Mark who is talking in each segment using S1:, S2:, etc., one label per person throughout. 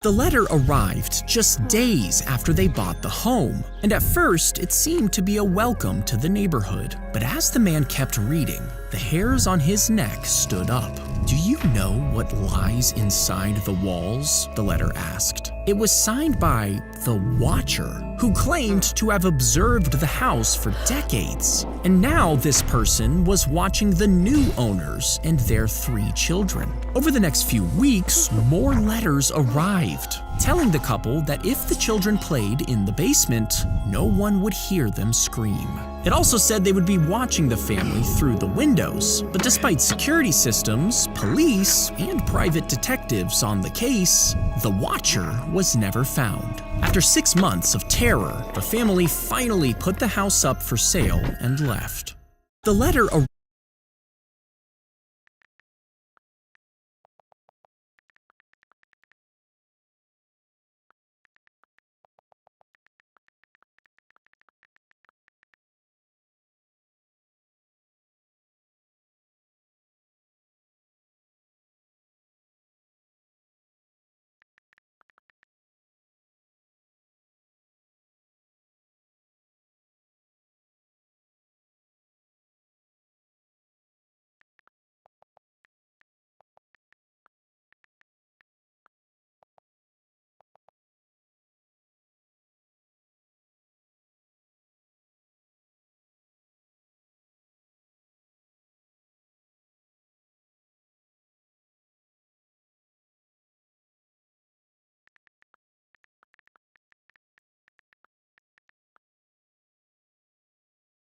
S1: The letter arrived just days after they bought the home, and at first it seemed to be a welcome to the neighborhood. But as the man kept reading, the hairs on his neck stood up. "Do you know what lies inside the walls?" the letter asked. It was signed by the Watcher, who claimed to have observed the house for decades. And now this person was watching the new owners and their 3 children. Over the next few weeks, more letters arrived, telling the couple that if the children played in the basement, no one would hear them scream. It also said they would be watching the family through the windows, but despite security systems, police, and private detectives on the case, the Watcher was never found. After 6 months of terror, the family finally put the house up for sale and left. The letter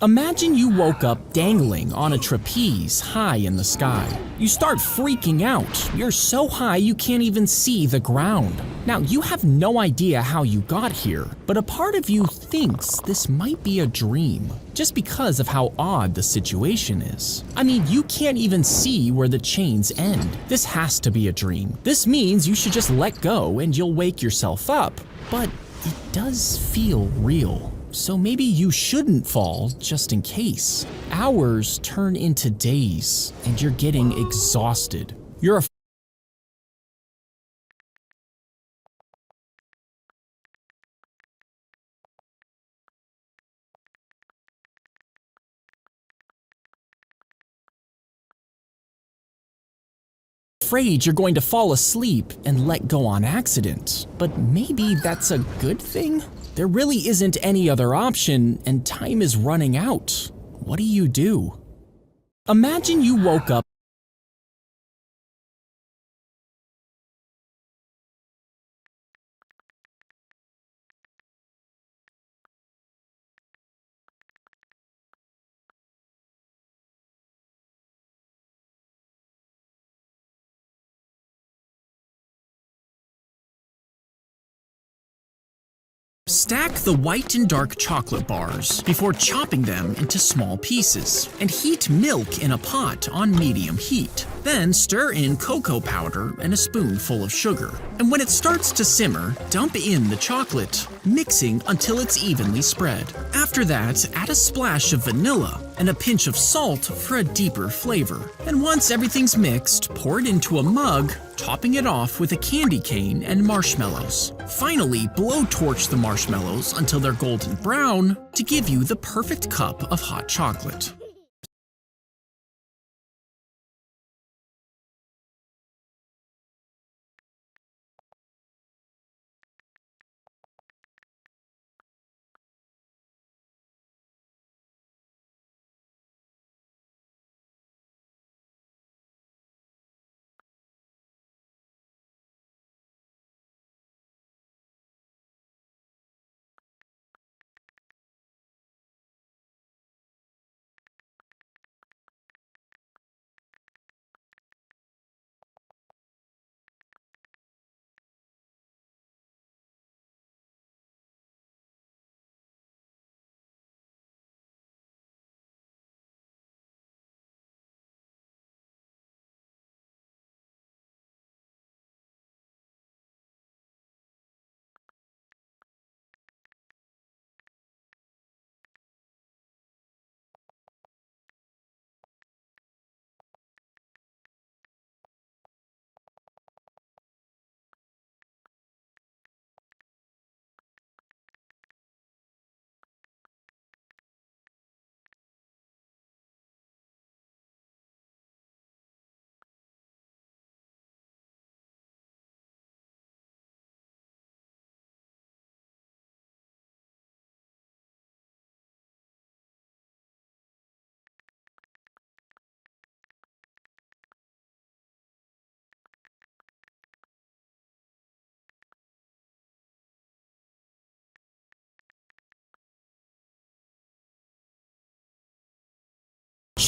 S1: Imagine you woke up dangling on a trapeze high in the sky. You start freaking out. You're so high you can't even see the ground. Now, you have no idea how you got here, but a part of you thinks this might be a dream, just because of how odd the situation is. I mean, you can't even see where the chains end. This has to be a dream. This means you should just let go and you'll wake yourself up, but it does feel real. So maybe you shouldn't fall just in case. Hours turn into days, and you're getting exhausted. You're afraid you're going to fall asleep and let go on accident. But maybe that's a good thing? There really isn't any other option, and time is running out. What do you do? Imagine you woke up Stack the white and dark chocolate bars before chopping them into small pieces, and heat milk in a pot on medium heat. Then stir in cocoa powder and a spoonful of sugar. And when it starts to simmer, dump in the chocolate, mixing until it's evenly spread. After that, add a splash of vanilla and a pinch of salt for a deeper flavor. And once everything's mixed, pour it into a mug, topping it off with a candy cane and marshmallows. Finally, blowtorch the marshmallows until they're golden brown to give you the perfect cup of hot chocolate.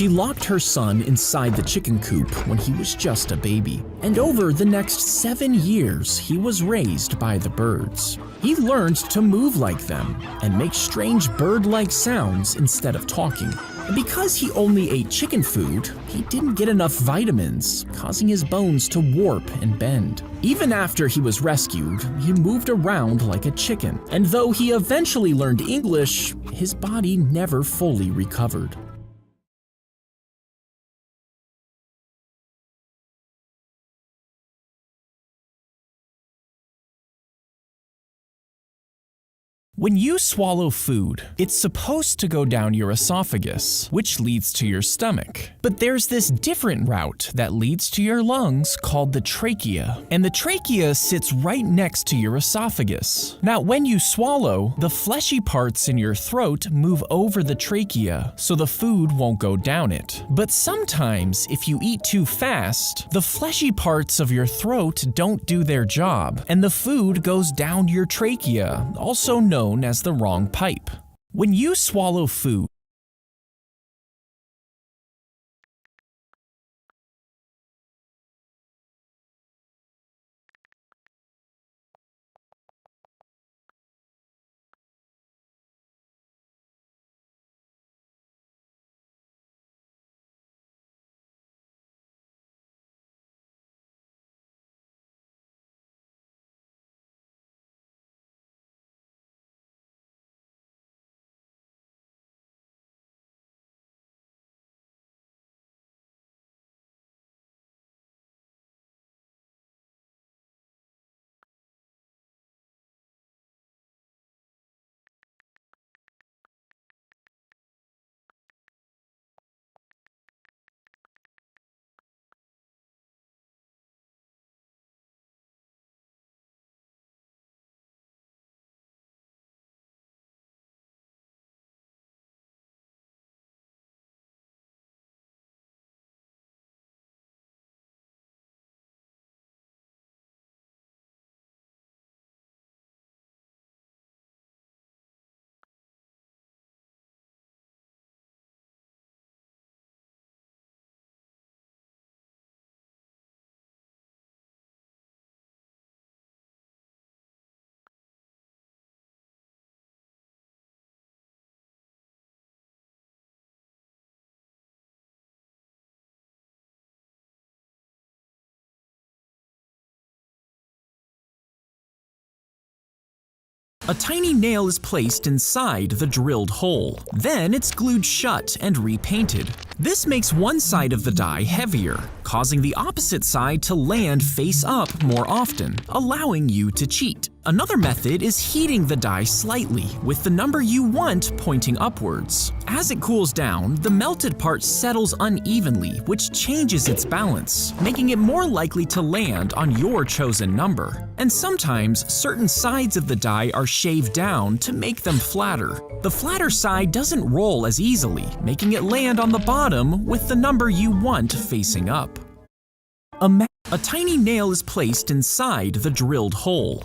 S1: She locked her son inside the chicken coop when he was just a baby, and over the next 7 years, he was raised by the birds. He learned to move like them and make strange bird-like sounds instead of talking. And because he only ate chicken food, he didn't get enough vitamins, causing his bones to warp and bend. Even after he was rescued, he moved around like a chicken, and though he eventually learned English, his body never fully recovered. When you swallow food, it's supposed to go down your esophagus, which leads to your stomach. But there's this different route that leads to your lungs called the trachea, and the trachea sits right next to your esophagus. Now, when you swallow, the fleshy parts in your throat move over the trachea, so the food won't go down it. But sometimes, if you eat too fast, the fleshy parts of your throat don't do their job, and the food goes down your trachea, also known as the wrong pipe. When you swallow food, a tiny nail is placed inside the drilled hole. Then it's glued shut and repainted. This makes one side of the die heavier, causing the opposite side to land face up more often, allowing you to cheat. Another method is heating the die slightly, with the number you want pointing upwards. As it cools down, the melted part settles unevenly, which changes its balance, making it more likely to land on your chosen number. And sometimes, certain sides of the die are shaved down to make them flatter. The flatter side doesn't roll as easily, making it land on the bottom with the number you want facing up. A tiny nail is placed inside the drilled hole.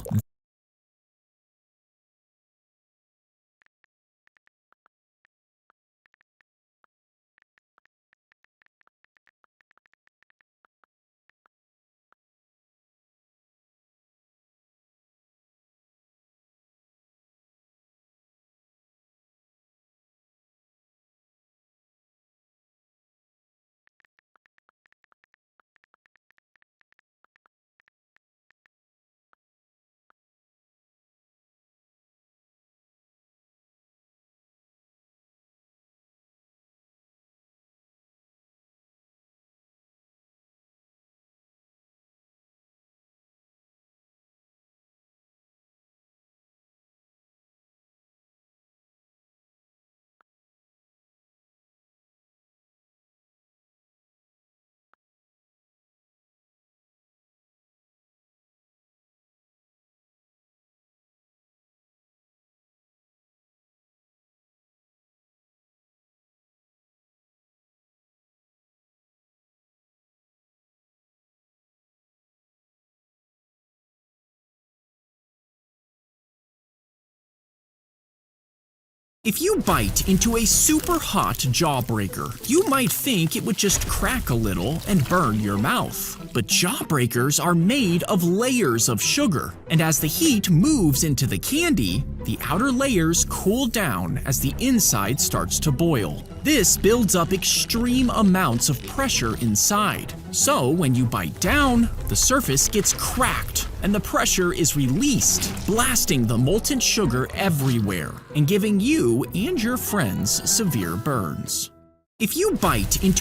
S1: If you bite into a super hot jawbreaker, you might think it would just crack a little and burn your mouth. But jawbreakers are made of layers of sugar, and as the heat moves into the candy, the outer layers cool down as the inside starts to boil. This builds up extreme amounts of pressure inside. So when you bite down, the surface gets cracked and the pressure is released, blasting the molten sugar everywhere and giving you and your friends severe burns. If you bite into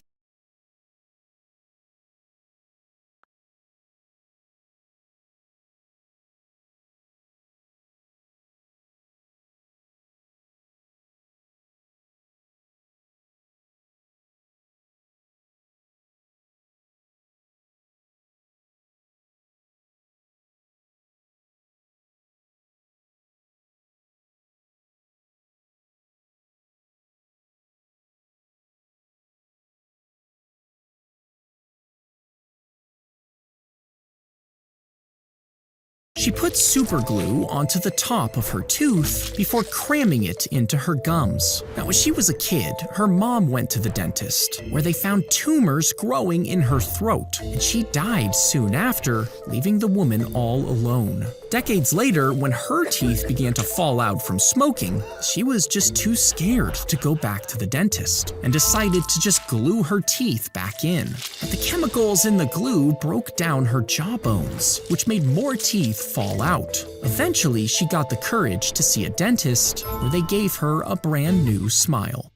S1: She put super glue onto the top of her tooth before cramming it into her gums. Now, when she was a kid, her mom went to the dentist, where they found tumors growing in her throat, and she died soon after, leaving the woman all alone. Decades later, when her teeth began to fall out from smoking, she was just too scared to go back to the dentist and decided to just glue her teeth back in. But the chemicals in the glue broke down her jawbones, which made more teeth fall out. Eventually, she got the courage to see a dentist, where they gave her a brand new smile.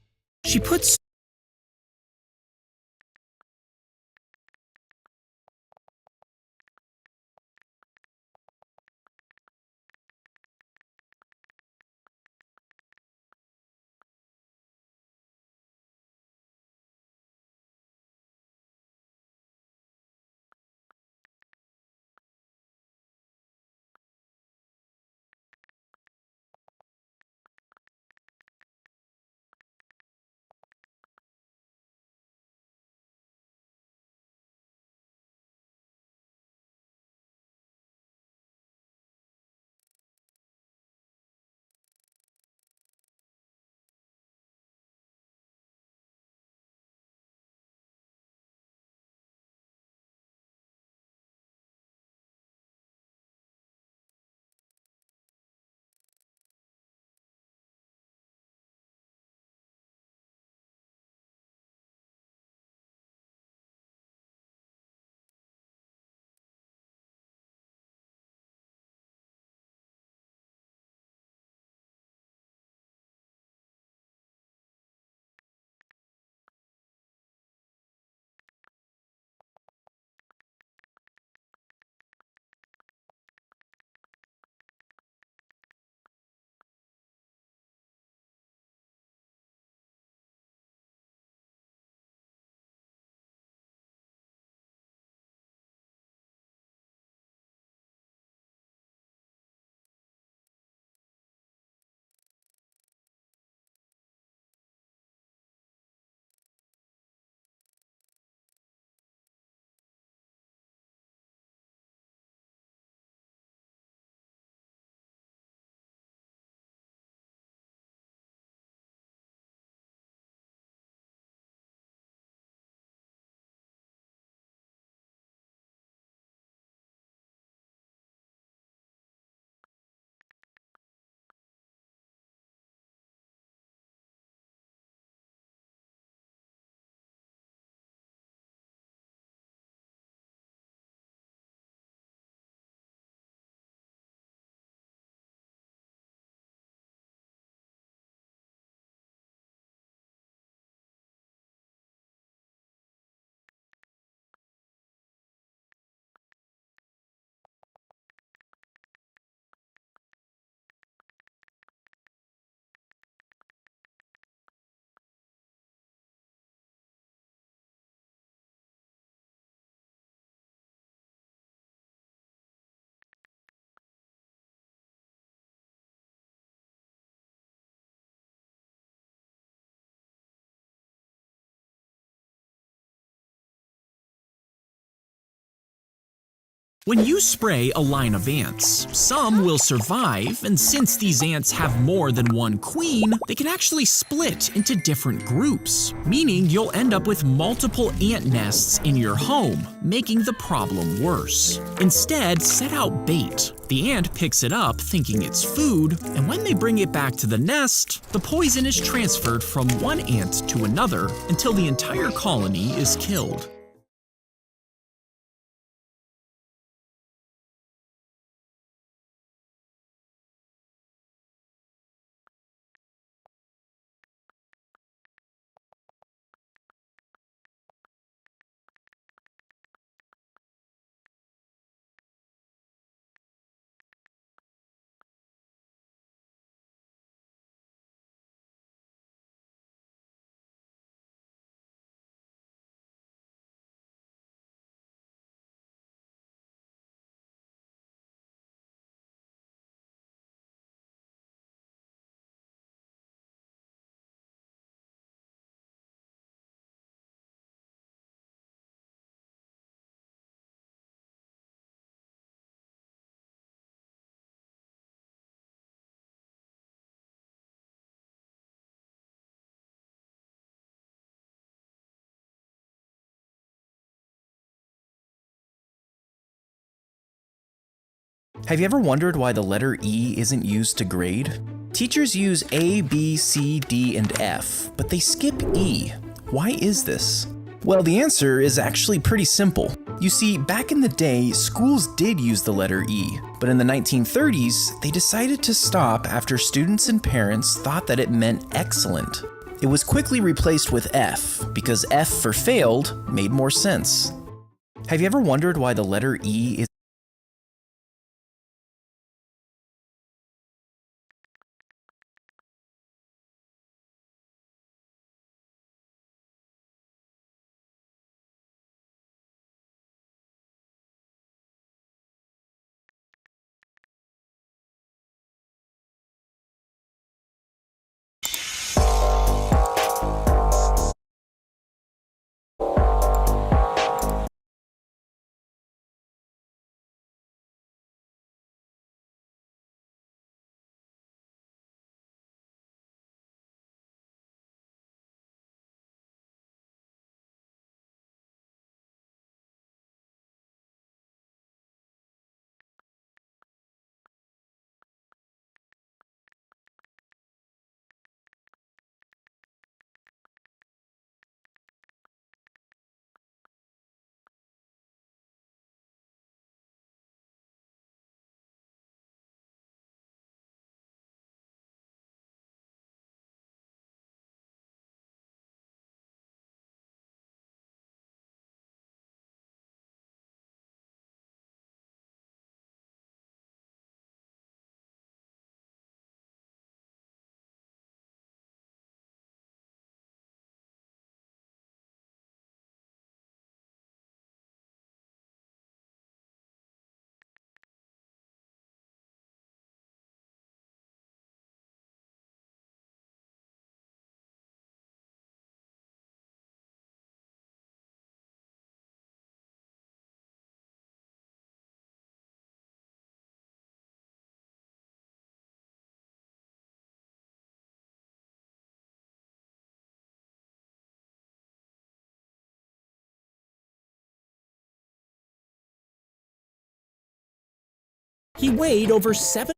S1: She put When you spray a line of ants, some will survive, and since these ants have more than one queen, they can actually split into different groups, meaning you'll end up with multiple ant nests in your home, making the problem worse. Instead, set out bait. The ant picks it up thinking it's food, and when they bring it back to the nest, the poison is transferred from one ant to another until the entire colony is killed.
S2: Have you ever wondered why the letter E isn't used to grade? Teachers use A, B, C, D, and F, but they skip E. Why is this? Well, the answer is actually pretty simple. You see, back in the day, schools did use the letter E, but in the 1930s, they decided to stop after students and parents thought that it meant excellent. It was quickly replaced with F, because F for failed made more sense. Have you ever wondered why the letter E is
S1: He weighed over 7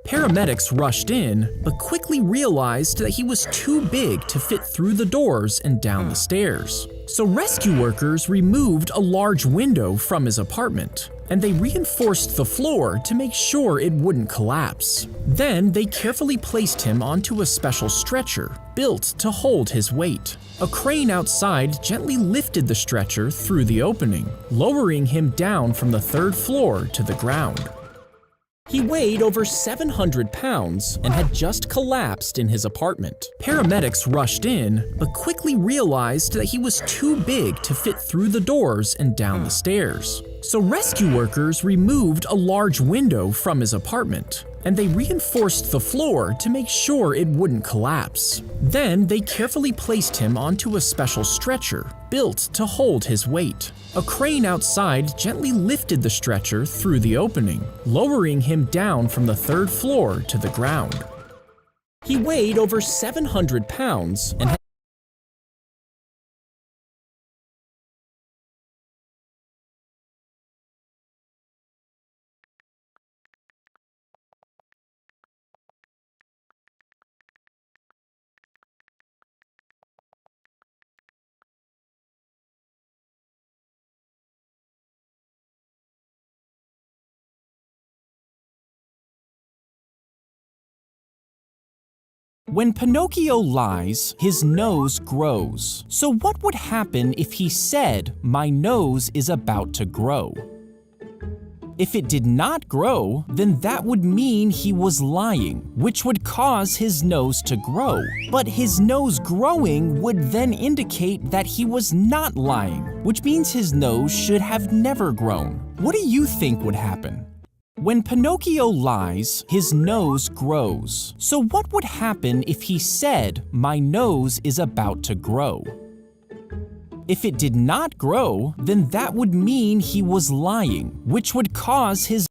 S1: Paramedics rushed in, but quickly realized that he was too big to fit through the doors and down the stairs. So rescue workers removed a large window from his apartment, and they reinforced the floor to make sure it wouldn't collapse. Then they carefully placed him onto a special stretcher built to hold his weight. A crane outside gently lifted the stretcher through the opening, lowering him down from the third floor to the ground. He weighed over 700 pounds and had just collapsed in his apartment. Paramedics rushed in, but quickly realized that he was too big to fit through the doors and down the stairs. So rescue workers removed a large window from his apartment, and they reinforced the floor to make sure it wouldn't collapse. Then they carefully placed him onto a special stretcher built to hold his weight. A crane outside gently lifted the stretcher through the opening, lowering him down from the third floor to the ground. He weighed over 700 pounds and had When Pinocchio lies, his nose grows. So what would happen if he said, "My nose is about to grow"? If it did not grow, then that would mean he was lying, which would cause his nose to grow. But his nose growing would then indicate that he was not lying, which means his nose should have never grown. What do you think would happen? When Pinocchio lies, his nose grows. So what would happen if he said, "My nose is about to grow"? If it did not grow, then that would mean he was lying, which would cause his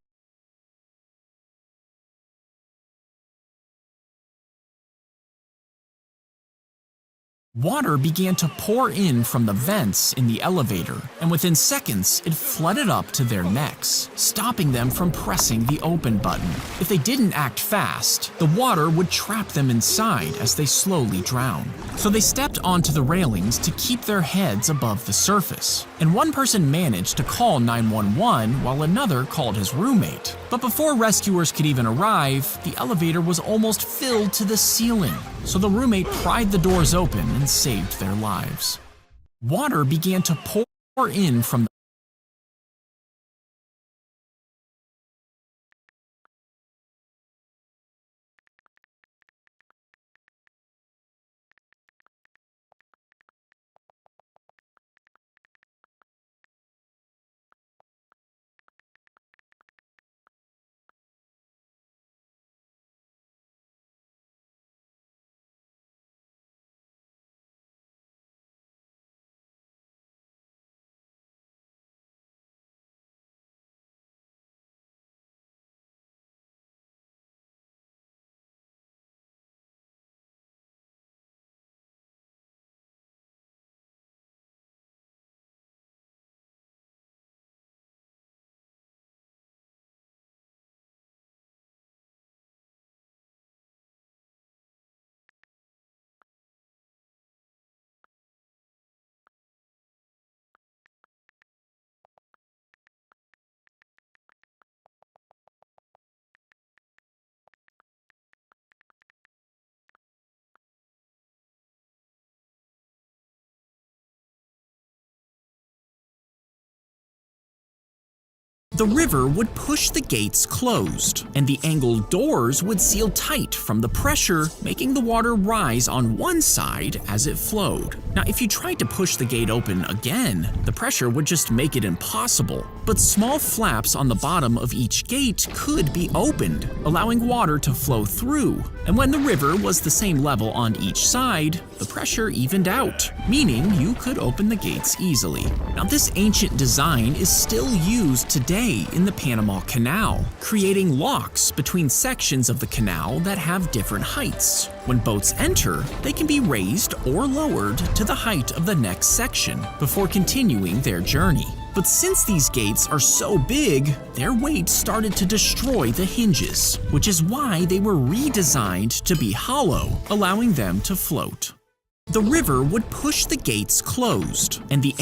S1: Water began to pour in from the vents in the elevator, and within seconds, it flooded up to their necks, stopping them from pressing the open button. If they didn't act fast, the water would trap them inside as they slowly drowned. So they stepped onto the railings to keep their heads above the surface, and one person managed to call 911 while another called his roommate. But before rescuers could even arrive, the elevator was almost filled to the ceiling. So the roommate pried the doors open and saved their lives. Water began to pour in from the The river would push the gates closed, and the angled doors would seal tight from the pressure, making the water rise on one side as it flowed. Now, if you tried to push the gate open again, the pressure would just make it impossible. But small flaps on the bottom of each gate could be opened, allowing water to flow through. And when the river was the same level on each side, the pressure evened out, meaning you could open the gates easily. Now, this ancient design is still used today in the Panama Canal, creating locks between sections of the canal that have different heights. When boats enter, they can be raised or lowered to the height of the next section before continuing their journey. But since these gates are so big, their weight started to destroy the hinges, which is why they were redesigned to be hollow, allowing them to float. The river would push the gates closed, and the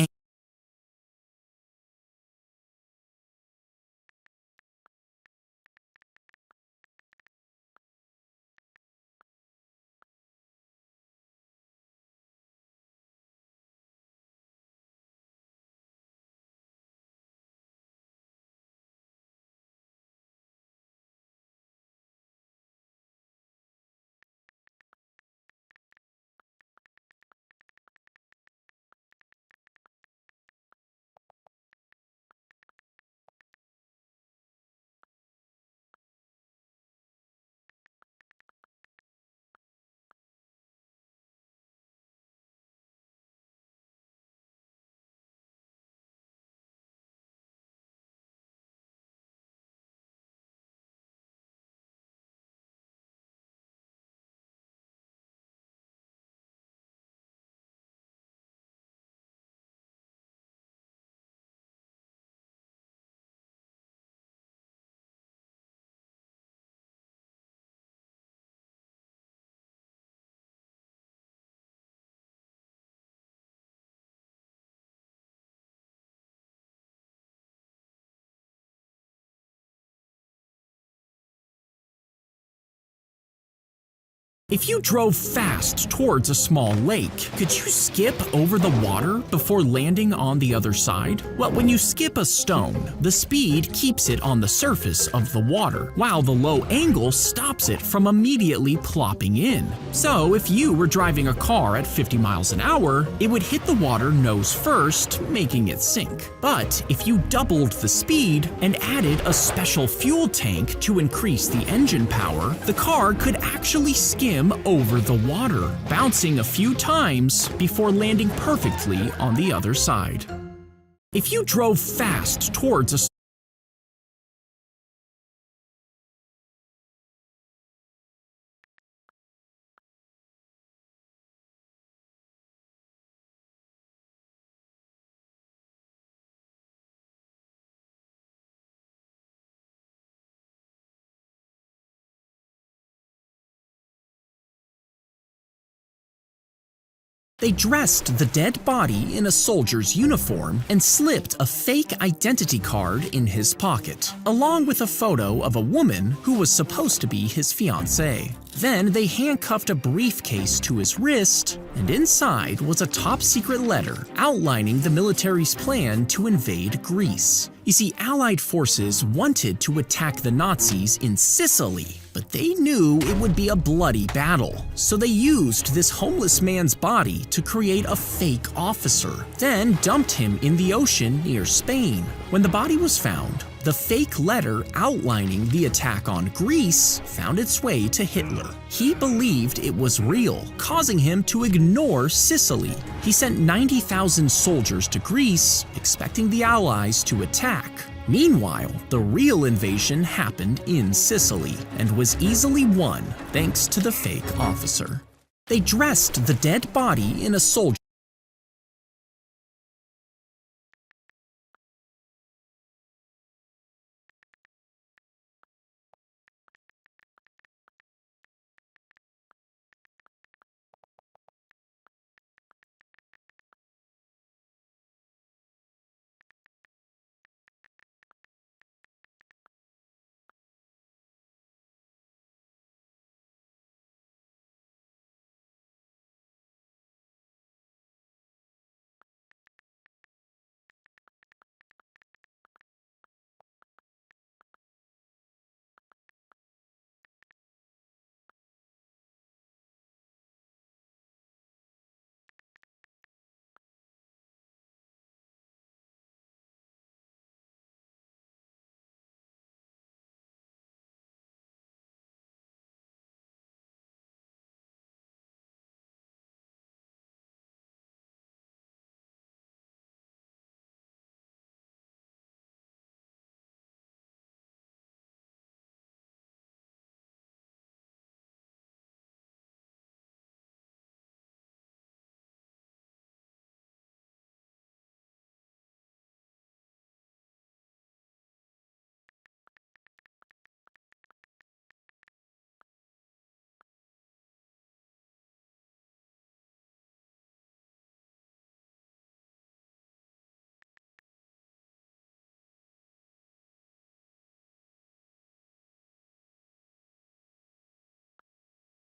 S1: If you drove fast towards a small lake, could you skip over the water before landing on the other side? Well, when you skip a stone, the speed keeps it on the surface of the water, while the low angle stops it from immediately plopping in. So if you were driving a car at 50 miles an hour, it would hit the water nose first, making it sink. But if you doubled the speed and added a special fuel tank to increase the engine power, the car could actually skim over the water, bouncing a few times before landing perfectly on the other side. If you drove fast towards a They dressed the dead body in a soldier's uniform and slipped a fake identity card in his pocket, along with a photo of a woman who was supposed to be his fiancée. Then they handcuffed a briefcase to his wrist, and inside was a top-secret letter outlining the military's plan to invade Greece. You see, Allied forces wanted to attack the Nazis in Sicily, but they knew it would be a bloody battle. So they used this homeless man's body to create a fake officer, then dumped him in the ocean near Spain. When the body was found, the fake letter outlining the attack on Greece found its way to Hitler. He believed it was real, causing him to ignore Sicily. He sent 90,000 soldiers to Greece, expecting the Allies to attack. Meanwhile, the real invasion happened in Sicily and was easily won thanks to the fake officer. They dressed the dead body in a soldier